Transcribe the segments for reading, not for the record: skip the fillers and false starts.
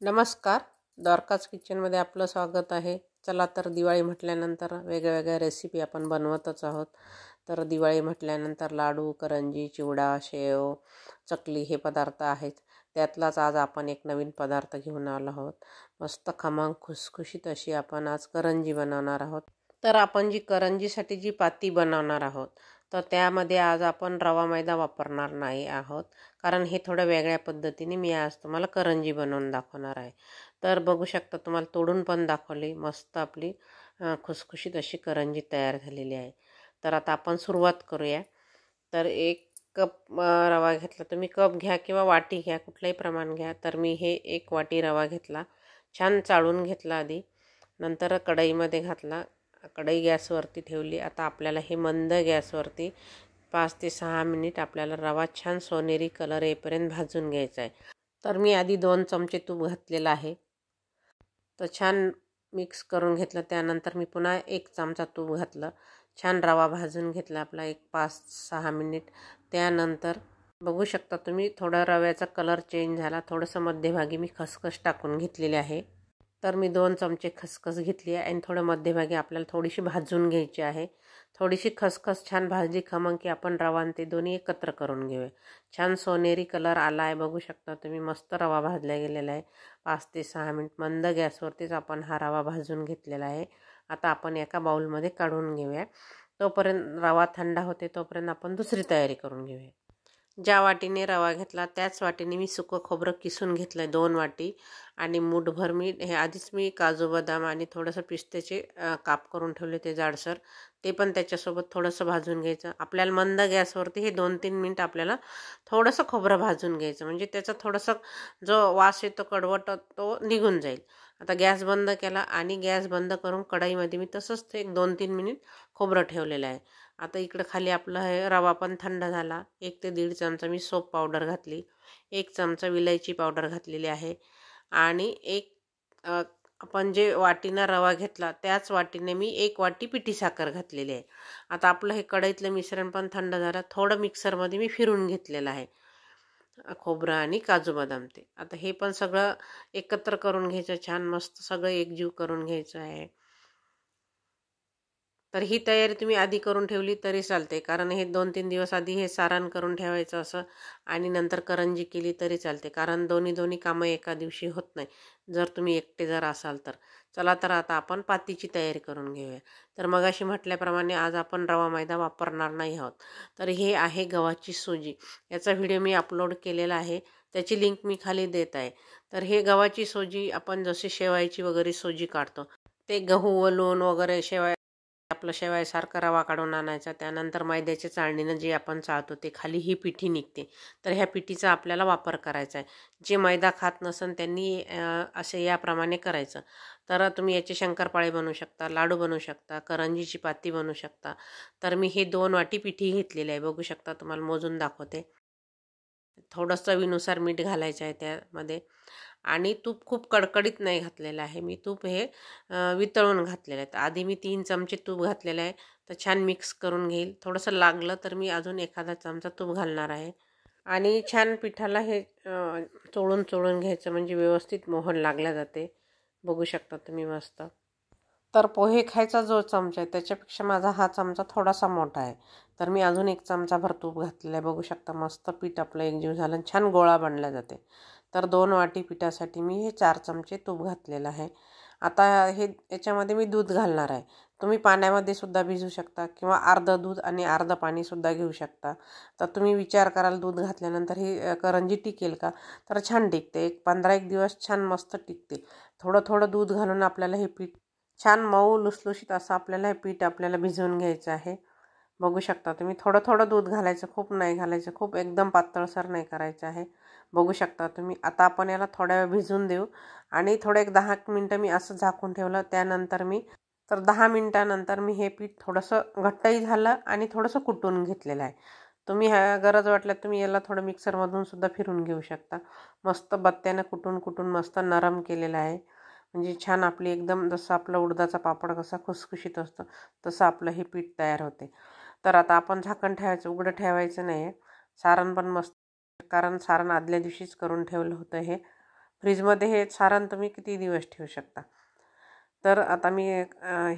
नमस्कार, द्वारकाज किचनमध्ये आपलं स्वागत आहे. चला तर दिवाळी म्हटल्यानंतर वेगवेगळ्या रेसिपी आपण बनवतच आहोत. तर दिवाळी म्हटल्यानंतर लाडू, करंजी, चिवडा, शेव, चकली हे पदार्थ आहेत. त्यातलाच आज आपण एक नवीन पदार्थ घेऊन आलो आहोत. मस्त खमंग खुसखुशीत अशी आपण आज करंजी बनवणार आहोत. तर आपण जी करंजीसाठी जी पाती बनवणार आहोत, तर त्यामध्ये आज आपण रवा मैदा वापरणार नाही आहोत, कारण हे थोड्या वेगळ्या पद्धतीने मी आज तुम्हाला करंजी बनवून दाखवणार आहे. तर बघू शकता, तुम्हाला तोडून पण दाखवली. मस्त आपली खुसखुशीत अशी करंजी तयार झालेली आहे. तर आता आपण सुरुवात करूया. तर 1 कप रवा घेतला. तुम्ही कप घ्या किंवा वाटी घ्या, कुठलंही प्रमाण घ्या. तर मी हे 1 वाटी रवा घेतला, छान चाळून घेतला आधी. नंतर कढईमध्ये घातला. कढई गॅसवरती ठेवली. आता आपल्याला हे मंद गॅसवरती 5 ते 6 मिनिट आपल्याला रवा छान सोनेरी कलर येईपर्यंत भाजून घ्यायचा आहे. तर मी आधी 2 चमचे तूप घातलेलं आहे. तर छान मिक्स करून घेतलं. त्यानंतर मी पुन्हा 1 चमचा तूप घातलं. छान रवा भाजून घेतला आपला एक 5-6 मिनिट. त्यानंतर बघू शकता तुम्ही, थोडा रव्याचा कलर चेंज झाला. थोडंसं मध्यभागी मी खसखस टाकून घेतलेली आहे. तर मी 2 चमचे खसखस घेतली आहे आणि थोडं मध्यभागी आपल्याला थोडीशी भाजून घ्यायची आहे. थोडीशी खसखस छान भाजली खमंग की आपण रवा आणि ते दोन्ही एकत्र करून घेऊया. छान सोनेरी कलर आला आहे, बघू शकता तुम्ही. मस्त रवा भाजला गेलेला आहे. 5 ते 6 मिनिट मंद गॅसवरतीच आपण हा रवा भाजून घेतलेला आहे. आता आपण एका बाउलमध्ये काढून घेऊया. तोपर्यंत रवा थंड होते, तोपर्यंत आपण दुसरी तयारी करून घेऊया. ज्या वाटीने रवा घेतला त्याच वाटीने मी सुकं खोबरं किसून घेतलं आहे 2 वाटी. आणि मूठभर मी हे आधीच मी काजू बदाम आणि थोडंसं पिस्त्याचे काप करून ठेवले, ते जाडसर. ते पण त्याच्यासोबत थोडंसं भाजून घ्यायचं. आपल्याला मंद गॅसवरती हे 2-3 मिनिट आपल्याला थोडंसं खोबरं भाजून घ्यायचं, म्हणजे त्याचा थोडंसं जो वास येतो कडवट तो निघून जाईल. आता गॅस बंद केला आणि गॅस बंद करून कढईमध्ये मी तसंच ते 1-2-3 मिनिट खोबरं ठेवलेलं आहे. आता इकडं खाली आपलं हे रवा पण थंड झाला. 1 ते 1.5 चमचा मी सोप पावडर घातली. 1 चमचा विलायची पावडर घातलेली आहे. आणि आपण जे वाटीनं रवा घेतला त्याच वाटीने मी 1 वाटी पिठी साखर घातलेली आहे. आता आपलं हे कढईतलं मिश्रण पण थंड झालं. थोडं मिक्सरमध्ये मी फिरून घेतलेलं आहे खोबरं आणि काजू बदाम ते. आता हे पण सगळं एकत्र करून घ्यायचं, छान मस्त सगळं एकजीव करून घ्यायचं आहे. तर ही तयारी तुम्ही आधी करून ठेवली तरी चालते, कारण हे 2-3 दिवस आधी हे सारण करून ठेवायचं असं, आणि नंतर करंजी केली तरी चालते, कारण दोन्ही कामं एका दिवशी होत नाही जर तुम्ही एकटे जर असाल तर. चला तर आता आपण पातीची तयारी करून घेऊया. तर मगाशी म्हटल्याप्रमाणे आज आपण रवा मैदा वापरणार नाही आहोत. तर हे आहे गव्हाची सुजी. याचा व्हिडिओ मी अपलोड केलेला आहे, त्याची लिंक मी खाली देत आहे. तर हे गव्हाची सुजी आपण जशी शेवायची वगैरे सुजी काढतो, ते गहू वलून वगैरे आपलं शेवायसारखा रवा काढून आणायचा. त्यानंतर मैद्याच्या चाळणीनं जे आपण चाळतो ते खाली ही पिठी निघते. तर ह्या पिठीचा आपल्याला वापर करायचा आहे. जे मैदा खात नसन त्यांनी असे याप्रमाणे करायचं. तर तुम्ही याचे शंकरपाळे बनवू शकता, लाडू बनवू शकता, करंजीची पाती बनवू शकता. तर मी हे 2 वाटी पिठी घेतलेली आहे, बघू शकता. तुम्हाला मोजून दाखवते. थोडंसं चवीनुसार मीठ घालायचं आहे त्यामध्ये. आणि तूप खूप कडकडीत नाही घातलेलं आहे मी. तूप हे वितळून घातलेलं आहे. तर आधी मी 3 चमचे तूप घातलेलं आहे. तर छान मिक्स करून घेईल. थोडंसं लागलं तर मी अजून एखादा चमचा तूप घालणार आहे. आणि छान पिठाला हे चोळून घ्यायचं, म्हणजे व्यवस्थित मोहन लागल्या जाते. बघू शकता तुम्ही मस्त. तर पोहे खायचा जो चमचा आहे त्याच्यापेक्षा माझा हा चमचा थोडासा मोठा आहे. तर मी अजून 1 चमचाभर तूप घातलेलं आहे. बघू शकता मस्त पीठ आपलं एकजीव झालं आणि छान गोळा बनला जाते. तर 2 वाटी पिठासाठी मी हे 4 चमचे तूप घातलेलं आहे. आता हे याच्यामध्ये मी दूध घालणार आहे. तुम्ही पाण्यामध्ये सुद्धा भिजू शकता किंवा अर्धं दूध आणि अर्धं पाणीसुद्धा घेऊ शकता. तर तुम्ही विचार कराल दूध घातल्यानंतर ही करंजी टिकेल का? तर छान टिकते. 15-1 दिवस छान मस्त टिकते. थोडं दूध घालून आपल्याला हे पीठ छान मऊ लुसलुशीत असं आपल्याला हे पीठ आपल्याला भिजवून घ्यायचं आहे. बघू शकता तुम्ही. थोडं दूध घालायचं, खूप नाही घालायचं, खूप एकदम पातळसर नाही करायचं आहे. बघू शकता तुम्ही. आता आपण याला थोड्या वेळ भिजून देऊ. आणि थोडं 10 मिनटं मी असं झाकून ठेवलं. त्यानंतर 10 मिनटानंतर मी हे पीठ थोडंसं घट्टही झालं आणि थोडंसं कुटून घेतलेलं आहे. तुम्ही गरज वाटल्यास तुम्ही याला थोडं मिक्सरमधून सुद्धा फिरून घेऊ शकता. मस्त बत्त्यानं कुटून मस्त नरम केलेलं आहे. म्हणजे छान आपली एकदम, जसं आपलं उडदाचा पापड कसा खुसखुशीत असतो तसं आपलं हे पीठ तयार होते. तर आता आपण झाकण ठेवायचं, उघडं ठेवायचं नाही आहे. सारण पण मस्त, कारण सारण आदल्या दिवशीच करून ठेवलं होतं हे. फ्रीजमध्ये हे सारण तुम्ही किती दिवस ठेवू शकता. तर आता मी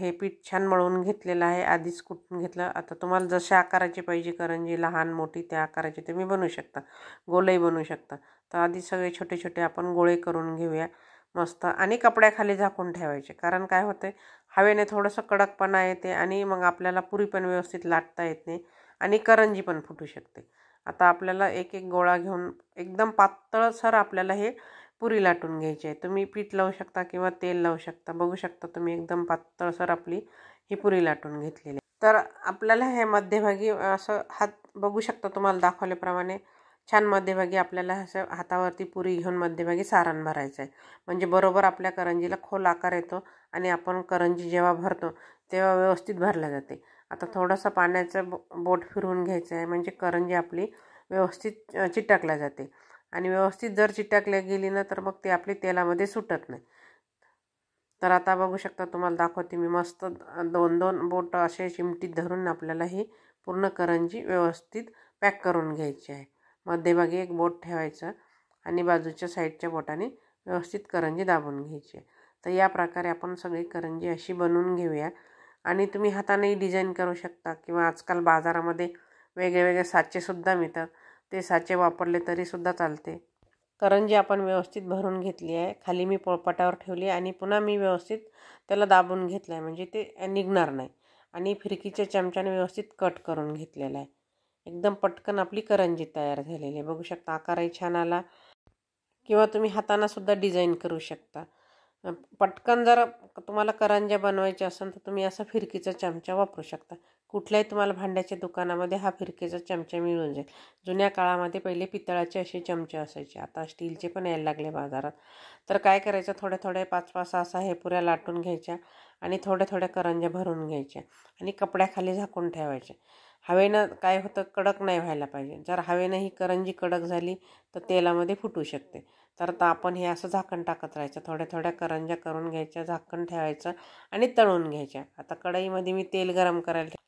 हे पीठ छान मळून घेतलेलं आहे, आधीच कुटून घेतलं. आता तुम्हाला जशा आकाराची पाहिजे करंजी, लहान मोठी त्या आकाराची तुम्ही बनवू शकता, गोलही बनवू शकता. तर आधी सगळे छोटे छोटे आपण गोळे करून घेऊया मस्त, आणि कपड्याखाली झाकून ठेवायचे. कारण काय होते, हवेने थोडंसं कडकपणा येते आणि मग आपल्याला पुरी पण व्यवस्थित लाटता येत नाही आणि करंजी पण फुटू शकते. आता आपल्याला एक एक गोळा घेऊन एकदम पातळसर आपल्याला हे पुरी लाटून घ्यायची आहे. तुम्ही पीठ लावू शकता किंवा तेल लावू शकता. बघू शकता तुम्ही एकदम पातळसर आपली ही पुरी लाटून घेतलेली आहे. तर आपल्याला हे मध्यभागी असं हात बघू शकता, तुम्हाला दाखवल्याप्रमाणे छान मध्यभागी आपल्याला असं हातावरती पुरी घेऊन मध्यभागी सारण भरायचं आहे. म्हणजे बरोबर आपल्या करंजीला खोल आकार येतो आणि आपण करंजी जेव्हा भरतो तेव्हा व्यवस्थित भरल्या जाते. आता थोडंसं पाण्याचं बोट फिरवून घ्यायचं आहे, म्हणजे करंजी आपली व्यवस्थित चिटकल्या जाते. आणि व्यवस्थित जर चिटकल्या गेली ना तर मग ती आपली तेलामध्ये सुटत नाही. तर आता बघू शकता, तुम्हाला दाखवते मी मस्त 2-2 बोट असे चिमटीत धरून आपल्याला ही पूर्ण करंजी व्यवस्थित पॅक करून घ्यायची आहे. मध्यभागी एक बोट ठेवायचं आणि बाजूच्या साईडच्या बोटाने व्यवस्थित करंजी दाबून घ्यायची आहे. तर या प्रकारे आपण सगळी करंजी अशी बनवून घेऊया. आणि तुम्ही हातानेही डिझाईन करू शकता किंवा आजकाल बाजारामध्ये वेगवेगळे साचेसुद्धा मिळतात, ते साचे वापरले तरीसुद्धा चालते. करंजी आपण व्यवस्थित भरून घेतली आहे. खाली मी पोळपाटावर ठेवली आणि पुन्हा मी व्यवस्थित त्याला दाबून घेतलं आहे, म्हणजे ते निघणार नाही. आणि फिरकीच्या चमच्याने व्यवस्थित कट करून घेतलेला आहे. एकदम पटकन आपली करंजी तयार झालेली आहे. बघू शकता, आकारही छान आला. किंवा तुम्ही हातानेसुद्धा डिझाईन करू शकता. पटकन जर तुम्हाला करंज्या बनवायच्या असेल तर तुम्ही असा फिरकीचा चमचा वापरू शकता. कुठल्याही तुम्हाला भांड्याच्या दुकानामध्ये हा फिरकीचा चमचा मिळून जाईल. जुन्या काळामध्ये पहिले पितळाचे असे चमचे असायचे, आता स्टीलचे पण यायला लागले बाजारात. तर काय करायचं, थोड्या थोड्या 5-5 असा हे पुऱ्या लाटून घ्यायच्या आणि थोड्या थोड्या करंज्या भरून घ्यायच्या आणि कपड्याखाली झाकून ठेवायच्या. हवेनं काय होतं, कडक नाही व्हायला पाहिजे. जर हवेनं ही करंजी कडक झाली तर तेलामध्ये फुटू शकते. तर आता आपण हे असं झाकण टाकत राहायचं, थोड्या थोड्या करंज्या करून घ्यायच्या, झाकण ठेवायचं आणि तळून घ्यायच्या. आता कढईमध्ये मी तेल गरम करायला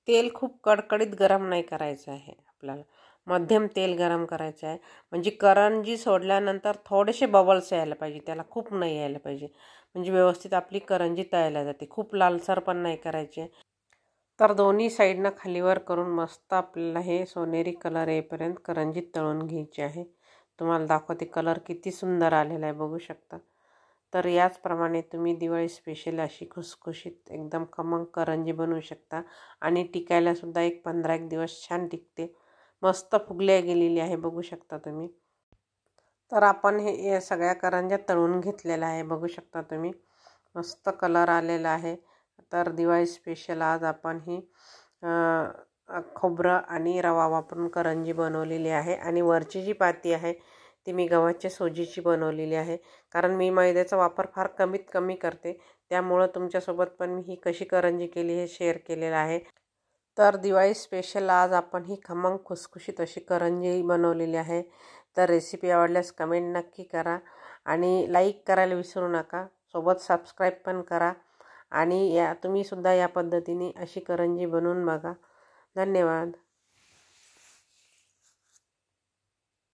तेल खूप कडकडीत गरम नाही करायचं आहे आपल्याला, मध्यम तेल गरम करायचं आहे. म्हणजे करंजी सोडल्यानंतर थोडेसे बबल्स यायला पाहिजे, त्याला खूप नाही यायला पाहिजे, म्हणजे व्यवस्थित आपली करंजी तळल्या जाते. खूप लालसर पण नाही करायचे. तर दोन्ही साईडनं खालीवर करून मस्त आपल्याला हे सोनेरी कलर येईपर्यंत करंजी तळून घ्यायची आहे. तुम्हाला दाखवते, कलर किती सुंदर आलेला आहे, बघू शकता. तर याचप्रमाणे तुम्ही दिवाळी स्पेशल अशी खुसखुशीत एकदम खमंग करंजी बनवू शकता आणि टिकायलासुद्धा एक 15-1 दिवस छान टिकते. मस्त फुगल्या गेलेली आहे, बघू शकता तुम्ही. तर आपण हे सगळ्या करंज्या तळून घेतलेल्या आहे, बघू शकता तुम्ही. मस्त कलर आलेला आहे. तर दिवाळी स्पेशल आज आपण ही खोबरं आणि रवा वापरून करंजी बनवलेली आहे. आणि वरची जी पाती आहे ती मी गव्हाच्या सोजीची बनवलेली आहे, कारण मी मैद्याचा वापर फार कमीत कमी करते. त्यामुळं तुमच्यासोबत पण मी ही कशी करंजी केली हे शेअर केलेलं आहे. तर दिवाळी स्पेशल आज आपण ही खमंग खुसखुशीत अशी करंजी बनवलेली आहे. तर रेसिपी आवडल्यास कमेंट नक्की करा आणि लाईक करायला विसरू नका. सोबत सबस्क्राईब पण करा आणि तुम्हीसुद्धा या पद्धतीने अशी करंजी बनवून बघा. धन्यवाद.